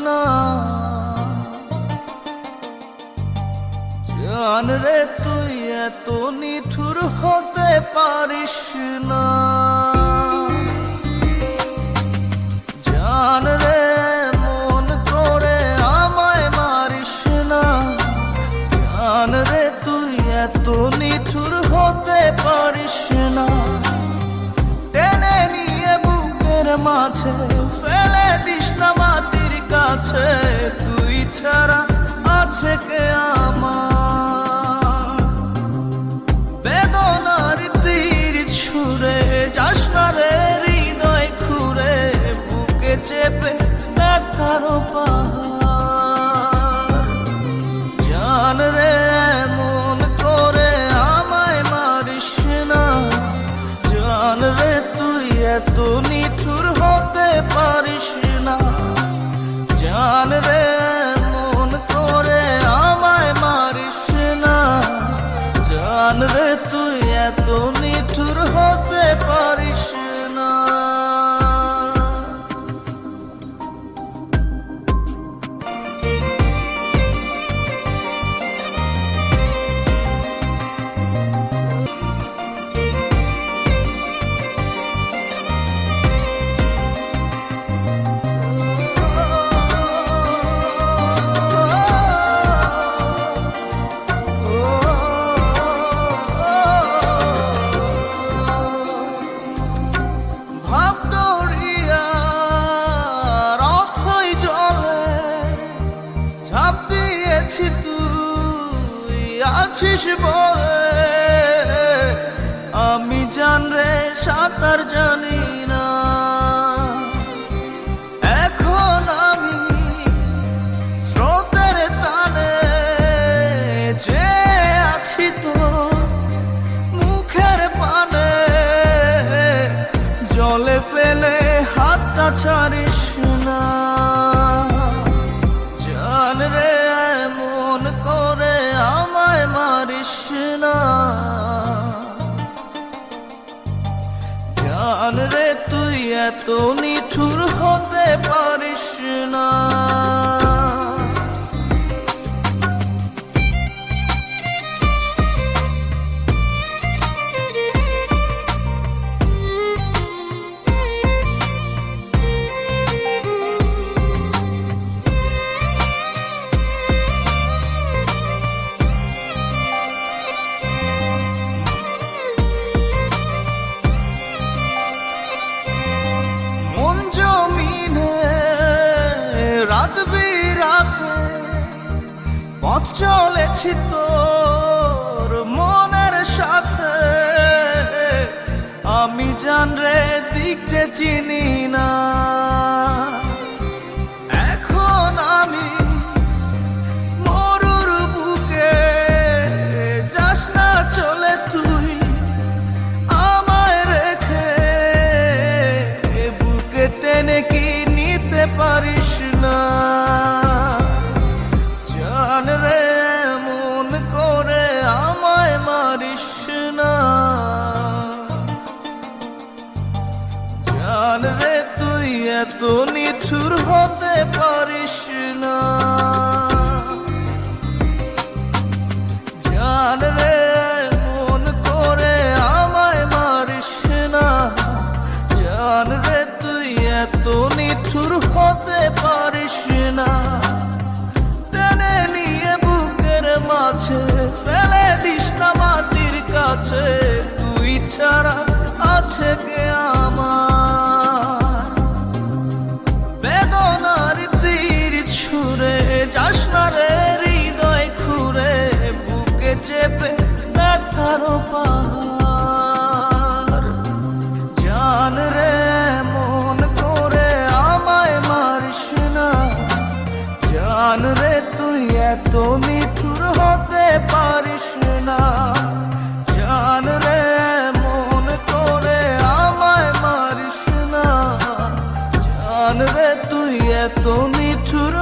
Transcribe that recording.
না। জান রে তুই এত নিঠুর হতে পারিস না। জান রে মন করে আমায় মারিস না। জান রে তুই এত নিঠুর হতে পারিস না। টেনে নিয়ে বুকের মাঝে ফেলে দিস না মাটির কাছে। তুই ছাড়া আছে কে আমার? বেদনার তীর ছুঁড়ে যাস না রে হৃদয় খুঁড়ে। বুকে চেপে ব্যথার পাহাড়। জান রে মন করে আমায় মারিস না। জান রে তুই এত নিঠুর হতে পারিস না। জান রে মন করে আমায় মারিস না। জান রে তুই এত নিঠুর হতে পারিস না। তুই আছিস বলে আমি জান রে সাঁতার জানি না। এখন আমি স্রোতের টানে যে আছি তো মুখের পানে। জলে ফেলে হাতটা ছাড়িস না। জান রে মন করে আমায় মারিস না। জান রে তুই এত নিঠুর হতে পারিস না। রাত বিরাতে পথ চলেছি তোর মনের সাথে। আমি জান রে দিক যে চিনি না। এখন আমি মরুর বুকে যাস না চলে তুই আমায় রেখে। বুকে টেনে কি নিতে পারিস না। জান রে মন করে আমায় মারিস না। জান রে তুই এত নিঠুর হতে পারিস না। জান রে মন করে আমায় মারিস না। জান রে তুই এত নিঠুর হতে পারিস না। টেনে নিয়ে বুকের মাঝে ফেলে দিস না মাটির কাছে। তুই ছাড়া আছে কে আমার? বেদনার তীর ছুঁড়ে যাস না রে হৃদয় খুঁড়ে। বুকে চেপে ব্যথার পাহাড়। জান রে মন করে আমায় মারিস না। জান রে তুই এত নিঠুর হতে পারিস না। জান রে মন করে আমায় মারিস না। জান রে তুই এত নিঠুর